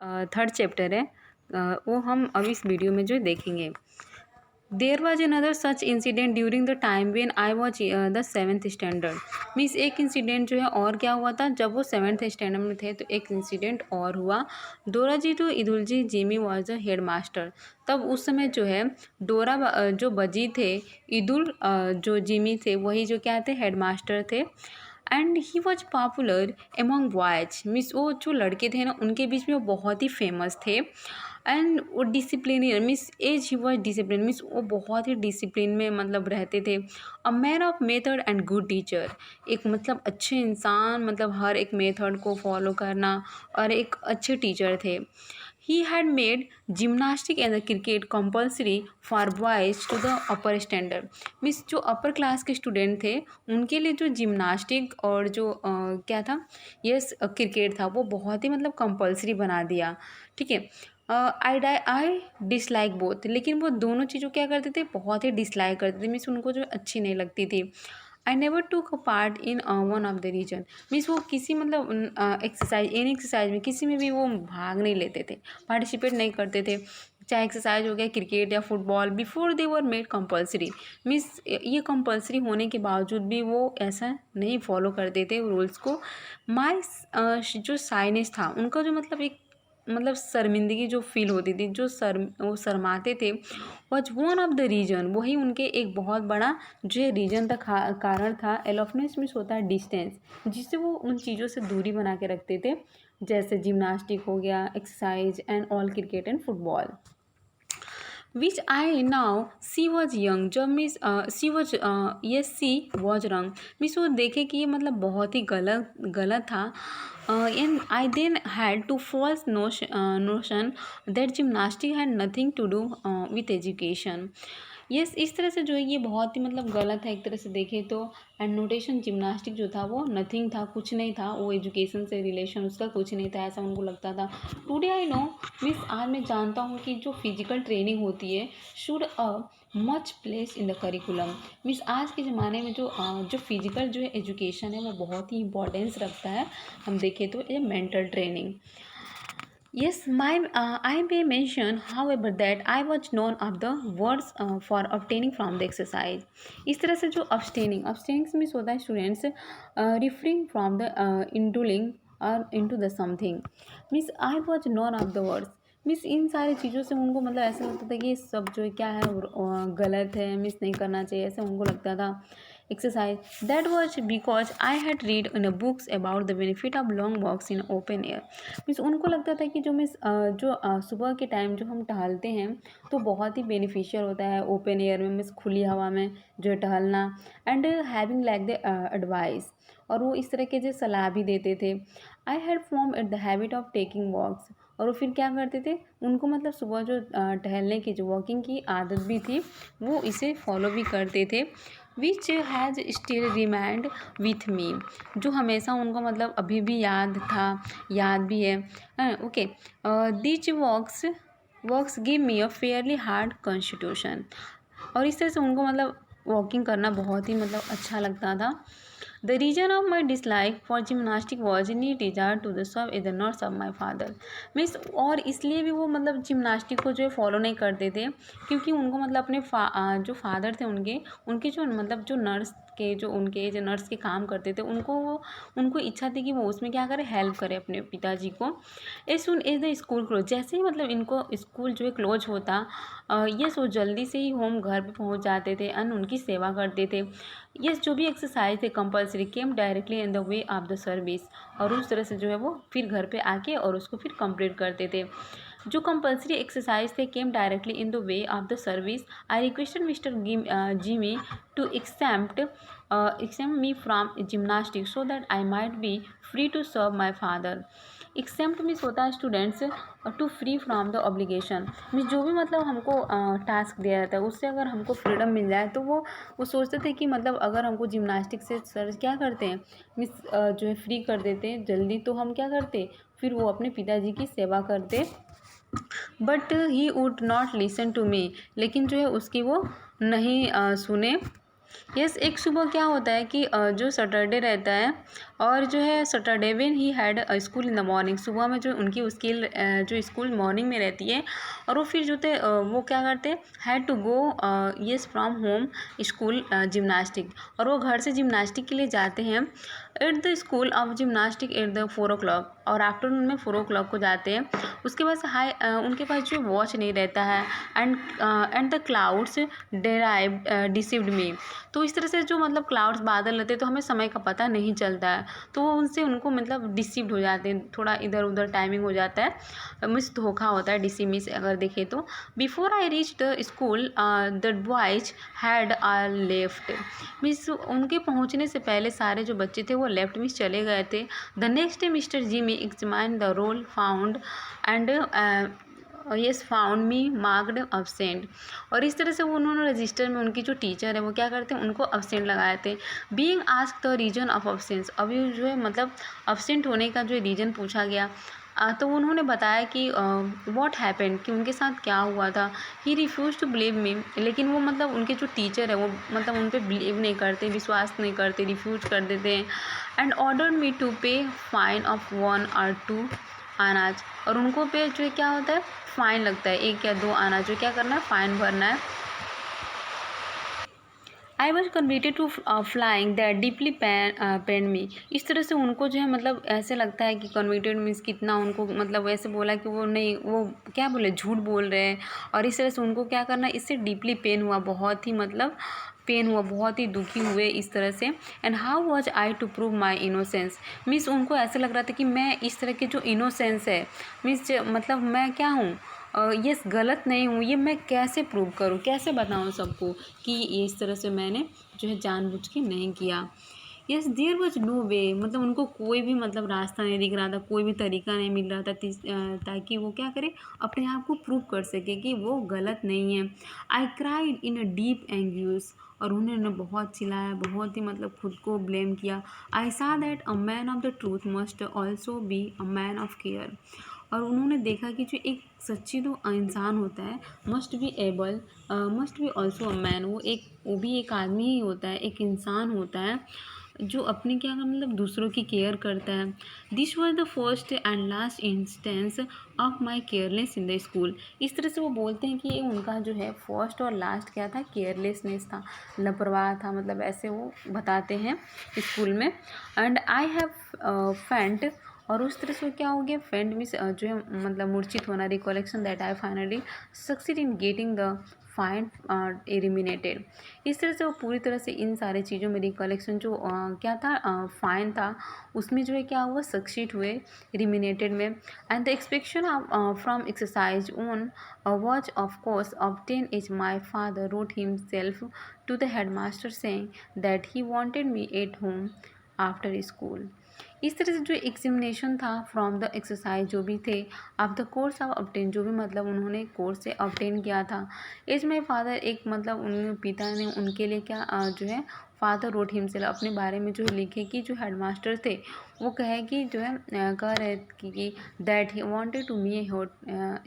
Third chapter है, वो हम अब इस वीडियो में जो देखेंगे। There was another such incident during the time when I was the seventh standard. Means एक इंसिडेंट जो है और क्या हुआ था जब वो सेवन्थ स्टैंडर्ड में थे, तो एक इंसिडेंट और हुआ। डोरा जी टू Edulji Gimi was the head master. तब उस समय जो है जो बजी थे, ईदुल जो जिमी थे वही जो क्या थे, हेड मास्टर थे। And he was popular among boys. Means वो जो लड़के थे ना उनके बीच में वो बहुत ही फेमस थे। एंड वो disciplinarian means as he was discipline, means वो बहुत ही डिसिप्लिन में मतलब रहते थे। A man of method and good teacher. एक मतलब अच्छे इंसान, मतलब हर एक मेथड को फॉलो करना, और एक अच्छे टीचर थे। He had made gymnastic and cricket compulsory for boys to the upper standard. Means जो अपर क्लास के स्टूडेंट थे उनके लिए जो जिम्नास्टिक और जो क्या था, यस क्रिकेट था, वो बहुत ही मतलब कंपल्सरी बना दिया। ठीक है। I dislike both. लेकिन वो दोनों चीज़ों क्या करते थे, बहुत ही डिसलाइक करते थे, मीन्स उनको जो अच्छी नहीं लगती थी। I never took a part in one of the reason. Means वो किसी मतलब एक्सरसाइज, एनी एक्सरसाइज में किसी में भी वो भाग नहीं लेते थे, पार्टिसिपेट नहीं करते थे। चाहे एक्सरसाइज हो गया, क्रिकेट या football, before they were made compulsory. Means ये कंपल्सरी होने के बावजूद भी वो ऐसा नहीं फॉलो करते थे रूल्स को। माई जो साइनेस था उनका, जो मतलब एक मतलब शर्मिंदगी जो फील होती थी, वो शर्माते थे, was one of the reason. वही उनके एक बहुत बड़ा जो रीजन था, कारण था। एलोफनेस मीन्स होता है डिस्टेंस, जिससे वो उन चीज़ों से दूरी बना के रखते थे, जैसे जिम्नास्टिक हो गया, exercise and all cricket and football. Which I now see was young. जब miss see was yes see was wrong, miss वो देखे कि ये मतलब बहुत ही गलत था। And I then had to false notion that gymnastic had nothing to do with education. Yes, इस तरह से जो है ये बहुत ही मतलब गलत है एक तरह से देखें तो। एंड नोटेशन जिम्नास्टिक जो था वो नथिंग था, कुछ नहीं था, वो एजुकेशन से रिलेशन उसका कुछ नहीं था, ऐसा उनको लगता था। टुडे आई नो, मिस आज मैं जानता हूँ कि जो फिजिकल ट्रेनिंग होती है should a much place in the curriculum. Means आज के ज़माने में जो फिजिकल जो है एजुकेशन है वो बहुत ही इंपॉर्टेंस रखता है। हम देखें तो ये mental training. Yes, I may mention, however, that I was known of the words for obtaining from the exercise. इस तरह से जो abstaining मीन्स होता है students refraining from the indulging और into the something. Means I was known of the words. Means in सारी चीज़ों से उनको मतलब ऐसा लगता था कि ये सब जो क्या है गलत है, मिस नहीं करना चाहिए, ऐसा उनको लगता था। Exercise that was because I had read in books about the benefit of long walks in open air. Means उनको लगता था कि सुबह के टाइम जो हम टहलते हैं तो बहुत ही बेनिफिशियल होता है ओपन एयर में, मीन्स खुली हवा में जो है टहलना। And having like the advice, और वो इस तरह के जो सलाह भी देते थे। I had form at the habit of taking walks, और वो फिर क्या करते थे, उनको मतलब सुबह जो टहलने की जो वॉकिंग की आदत भी थी वो इसे फॉलो भी करते थे। Which has still remind with me, जो हमेशा उनको मतलब अभी भी याद भी है। Okay. Which walks give me a fairly hard constitution, और इस तरह से उनको मतलब वॉकिंग करना बहुत ही मतलब अच्छा लगता था। The reason of my dislike for gymnastic was keen desire to the serve is the nurse of my father. Means और इसलिए भी वो मतलब जिमनास्टिक को जो है फॉलो नहीं करते थे, क्योंकि उनको मतलब अपने जो फादर थे उनके जो मतलब जो नर्स के काम करते थे उनको इच्छा थी कि वो उसमें क्या करे, हेल्प करे अपने पिताजी को। As soon as the school close, जैसे ही मतलब इनको स्कूल जो है क्लोज होता, ये सो जल्दी से ही होम घर पे पहुंच जाते थे एंड उनकी सेवा करते थे। ये जो भी एक्सरसाइज थे compulsory came directly in the way of the service, और उस तरह से जो है वो फिर घर पे आके और उसको फिर कंप्लीट करते थे। जो कंपल्सरी एक्सरसाइज थे came directly in the way of the service. I requested mister Gimi to exempt me from gymnastic so that I might be free to serve my father. Exempt means होता है students to free from the obligation. Means जो भी मतलब हमको task दिया जाता है उससे अगर हमको फ्रीडम मिल जाए तो वो सोचते थे कि मतलब अगर हमको जिम्नास्टिक से सर क्या करते हैं, मीन्स जो है फ्री कर देते हैं जल्दी, तो हम क्या करते, फिर वो अपने पिताजी की सेवा करते। But he would not listen to me, लेकिन जो है उसकी वो नहीं सुने। यस, एक सुबह क्या होता है कि जो सैटरडे रहता है और जो है Saturday when he had a school in the morning, सुबह में जो उनकी उसकी जो स्कूल मॉर्निंग में रहती है, और वो फिर जो थे वो क्या करते, had to go yes from home school gymnastic, और वो घर से जिमनास्टिक के लिए जाते हैं at the school of gymnastic at the 4 o'clock, और आफ्टरनून में 4 o'clock को जाते हैं। उसके बाद हाई उनके पास जो वॉच नहीं रहता है, and the clouds derive deceived me, तो इस तरह से जो मतलब क्लाउड्स बादल रहते हैं तो हमें समय का पता नहीं चलता है, तो वो उनसे उनको मतलब डिसीव्ड हो जाते हैं, थोड़ा इधर उधर टाइमिंग हो जाता है, मिस धोखा होता है, डिसी मिस अगर देखें तो। Before I reach the school the boys had all left, miss उनके पहुंचने से पहले सारे जो बच्चे थे वो लेफ्ट मिस चले गए थे। The next day Mr Jimmy examine the roll found and yes found me marked absent, और इस तरह से वो उन्होंने रजिस्टर में उनकी जो टीचर है वो क्या करते हैं, उनको अब्सेंट लगाए थे। Being asked the reason of absence, अभी जो है मतलब अब्सेंट होने का जो रीज़न पूछा गया, तो उन्होंने बताया कि व्हाट हैपेंड, कि उनके साथ क्या हुआ था। He refuse to believe me, लेकिन वो मतलब उनके जो टीचर है वो मतलब उन पर बिलीव नहीं करते, विश्वास नहीं करते, रिफ्यूज कर देते हैं। एंड ऑर्डर मी टू पे फाइन ऑफ 1 or 2 अनाज, और उनको पे जो है क्या होता है, फाइन लगता है, 1 या 2 आना, जो क्या करना है, फाइन भरना है। I was convicted to flying that deeply pain me, इस तरह से उनको जो है मतलब ऐसे लगता है कि कन्विटेड मीन्स कितना उनको मतलब वैसे बोला कि वो नहीं, वो क्या बोले, झूठ बोल रहे हैं, और इस तरह से उनको क्या करना, इससे डीपली पेन हुआ, बहुत ही मतलब पेन हुआ, बहुत ही दुखी हुए इस तरह से। And how was I to prove my innocence, means उनको ऐसे लग रहा था कि मैं इस तरह के जो इनोसेंस है, मीन्स मतलब मैं क्या हूँ, ये गलत नहीं हूँ, ये मैं कैसे प्रूव करूँ, कैसे बताऊँ सबको कि ये इस तरह से मैंने जो है जानबूझ के नहीं किया। यस देयर वॉज नो वे, मतलब उनको कोई भी मतलब रास्ता नहीं दिख रहा था, कोई भी तरीका नहीं मिल रहा था ताकि वो क्या करे, अपने आप को प्रूव कर सके कि वो गलत नहीं है। I cried in a deep एंग्यूस, और उन्होंने बहुत चिल्लाया, बहुत ही मतलब खुद को ब्लेम किया। आई saw that a man of the truth must also be a man of care, और उन्होंने देखा कि जो एक सच्ची जो इंसान होता है, must be also a man, वो भी एक आदमी ही होता है, एक इंसान होता है जो अपनी क्या मतलब दूसरों की केयर करता है। This was the first and last instance of my careless in the school, इस तरह से वो बोलते हैं कि ये उनका जो है फर्स्ट और लास्ट क्या था, केयरलेसनेस था, लापरवाह था, मतलब ऐसे वो बताते हैं स्कूल में। एंड आई हैव फेंट, और उस तरह से क्या हो गया, फेंट मीन्स जो है मतलब मूर्छित होना, recollection that I finally succeed in getting the fine eliminated, इस तरह से वो पूरी तरह से इन सारे चीज़ों में रिकलेक्शन जो क्या था, फाइन था, उसमें जो है क्या हुआ, सक्सीड हुए एलिमिनेटेड में। And the expectation from exercise on watch of course obtain is my father wrote himself to the head master saying that he wanted me at home after school, इस तरह से जो एग्जामिनेशन था from the exercise जो भी थे, of the course of obtain, जो भी मतलब उन्होंने कोर्स से ऑब्टेन किया था, एज माई फादर, एक मतलब उन पिता ने उनके लिए क्या जो है फादर रोट हिमसेल्फ, अपने बारे में जो है लिखे कि जो हेडमास्टर थे वो कहे कि जो है कह रहे कि that he wanted to me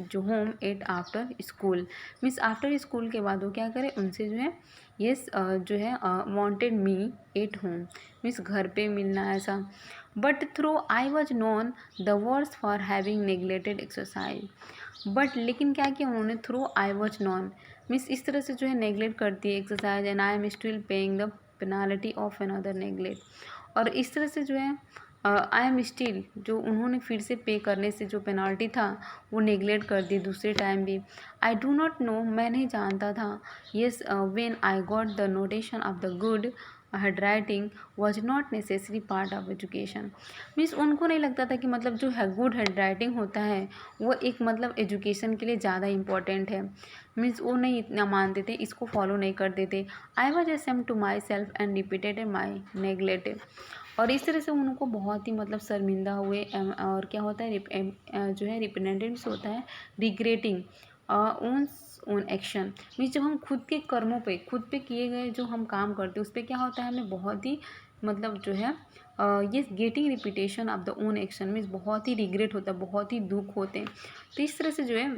जो home at after school, means after school के बाद वो क्या करे, उनसे जो है यस जो है wanted me at home, means घर पे मिलना ऐसा। But through I was known the worse for having neglected exercise, but लेकिन क्या किया उन्होंने, through I was known, means इस तरह से जो है नेगलेक्ट करती है exercise, and I am still paying the penalty of another neglect, और इस तरह से जो है आई एम स्टिल, जो उन्होंने फिर से पे करने से जो पेनाल्टी था वो नेगलेक्ट कर दी दूसरे टाइम भी। आई डू नॉट नो, मैं नहीं जानता था, yes when I got the notation of the good hand writing was not necessary part of education, means उनको नहीं लगता था कि मतलब जो है गुड हैंड राइटिंग होता है वो एक मतलब एजुकेशन के लिए ज़्यादा इम्पॉर्टेंट है, मीन्स वो नहीं इतना मानते थे, इसको फॉलो नहीं करते थे। I was ashamed to myself and repeated my neglect, और इस तरह से उनको बहुत ही मतलब शर्मिंदा हुए, और क्या होता है जो है रिपेंडेंस होता है, regretting own own action, means जब हम खुद के कर्मों पे, खुद पे किए गए जो हम काम करते हैं उस पर क्या होता है, हमें बहुत ही मतलब जो है ये getting repetition of the own action, means बहुत ही रिग्रेट होता है, बहुत ही दुख होते हैं। तो इस तरह से जो है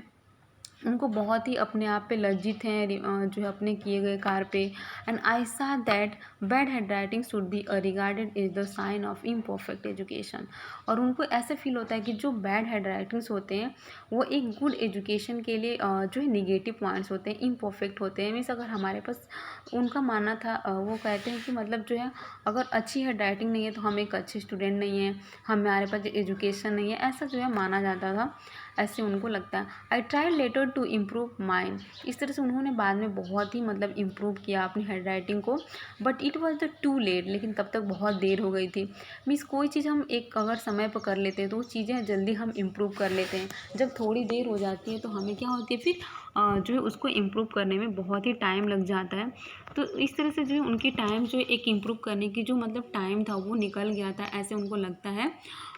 उनको बहुत ही अपने आप पे लज्जित हैं जो है अपने किए गए कार्य पे। And I saw that bad handwriting should be regarded is the sign of imperfect education. और उनको ऐसे फील होता है कि जो बैड हैंड राइटिंग्स होते हैं वो एक गुड एजुकेशन के लिए जो है निगेटिव पॉइंट्स होते हैं, इम्परफेक्ट होते हैं। मीन्स अगर हमारे पास उनका मानना था वो कहते हैं कि मतलब जो है अगर अच्छी हैंड राइटिंग नहीं है तो हम एक अच्छे स्टूडेंट नहीं हैं, हमारे पास एजुकेशन नहीं है, ऐसा जो है माना जाता था, ऐसे उनको लगता है। I try later to improve mind. इस तरह से उन्होंने बाद में बहुत ही मतलब इम्प्रूव किया अपनी हैंड राइटिंग को, but it was the too late. लेकिन तब तक बहुत देर हो गई थी। मीन्स कोई चीज़ हम एक अगर समय पर कर लेते हैं तो वो चीज़ें जल्दी हम इम्प्रूव कर लेते हैं। जब थोड़ी देर हो जाती है तो हमें क्या होती है फिर जो है उसको इम्प्रूव करने में बहुत ही टाइम लग जाता है। तो इस तरह से जो है उनकी टाइम जो है एक इम्प्रूव करने की जो मतलब टाइम था वो निकल गया था, ऐसे उनको लगता है।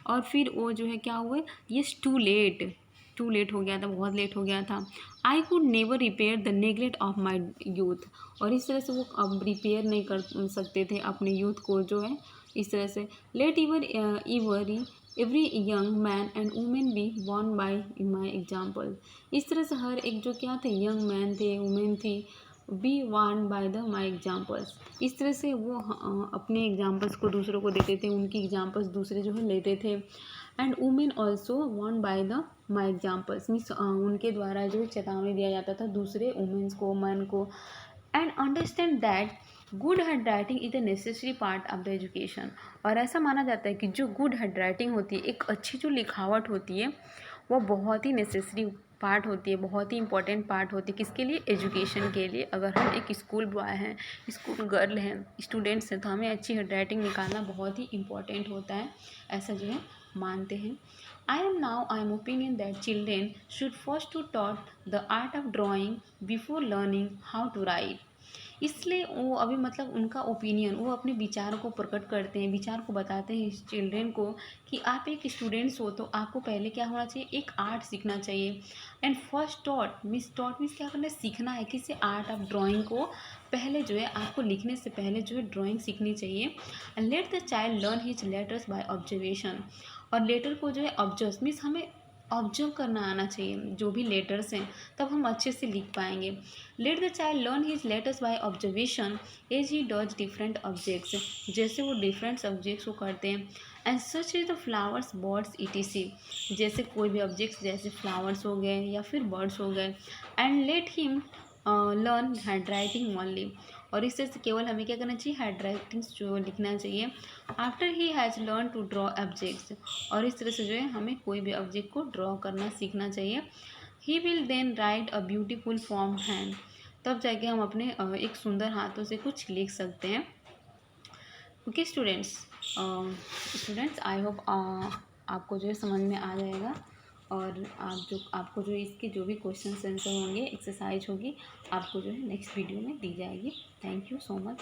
और फिर वो जो है क्या हुए, ये टू लेट हो गया था, बहुत लेट हो गया था। I could never repair the neglect of my youth. और इस तरह से वो अब रिपेयर नहीं कर सकते थे अपने यूथ को जो है। इस तरह से let every young man and women be born by my example. इस तरह से हर एक जो क्या थे, यंग मैन थे, वुमेन थी, be warn by the my examples. इस तरह से वो अपने एग्जाम्पल्स को दूसरों को देते थे, उनकी एग्जाम्पल्स दूसरे जो है लेते थे। And women also warn by the my examples. Means उनके द्वारा जो चेतावनी दिया जाता था दूसरे वुमेन्स को, मन को। And understand that good hand writing is a necessary part of the education. और ऐसा माना जाता है कि जो गुड हैंड राइटिंग होती है, एक अच्छी जो लिखावट होती है, वो बहुत ही नेसेसरी पार्ट होती है, बहुत ही इंपॉर्टेंट पार्ट होती है। किसके लिए? एजुकेशन के लिए। अगर हम एक स्कूल बॉय हैं, स्कूल गर्ल हैं, स्टूडेंट्स हैं, तो हमें अच्छी हैंड राइटिंग निकालना बहुत ही इंपॉर्टेंट होता है, ऐसा जो है मानते हैं। I am opinion that children should first to taught the art of drawing before learning how to write। इसलिए वो अभी मतलब उनका ओपिनियन, वो अपने विचार को प्रकट करते हैं, विचार को बताते हैं इस चिल्ड्रेन को कि आप एक स्टूडेंट्स हो तो आपको पहले क्या होना चाहिए, एक आर्ट सीखना चाहिए। एंड फर्स्ट टॉट मीन्स क्या करना है, सीखना है। किसी आर्ट ऑफ ड्राइंग को पहले जो है आपको लिखने से पहले जो है ड्राइंग सीखनी चाहिए। And let the child learn his letters by observation. और लेटर को जो है ऑब्जर्व मीन्स हमें ऑब्जर्व करना आना चाहिए जो भी लेटर्स हैं, तब हम अच्छे से लिख पाएंगे। Let the child learn his letters by observation as he does different objects. जैसे वो डिफरेंट सब्जेक्ट्स को करते हैं। And such is the flowers birds ETC. जैसे कोई भी ऑब्जेक्ट्स, जैसे फ्लावर्स हो गए या फिर बर्ड्स हो गए। And let him learn hand writing only. और इस तरह से केवल हमें क्या करना चाहिए, हैंड राइटिंग्स जो लिखना चाहिए। After he has learn to draw objects. और इस तरह से जो है हमें कोई भी ऑब्जेक्ट को ड्रॉ करना सीखना चाहिए। He will then write a beautiful form hand. तब जाके हम अपने एक सुंदर हाथों से कुछ लिख सकते हैं। ओके स्टूडेंट्स आई होप आपको जो है समझ में आ जाएगा। और आपको जो इसके जो भी क्वेश्चन आंसर होंगे, एक्सरसाइज होगी, आपको जो है नेक्स्ट वीडियो में दी जाएगी। Thank you so much.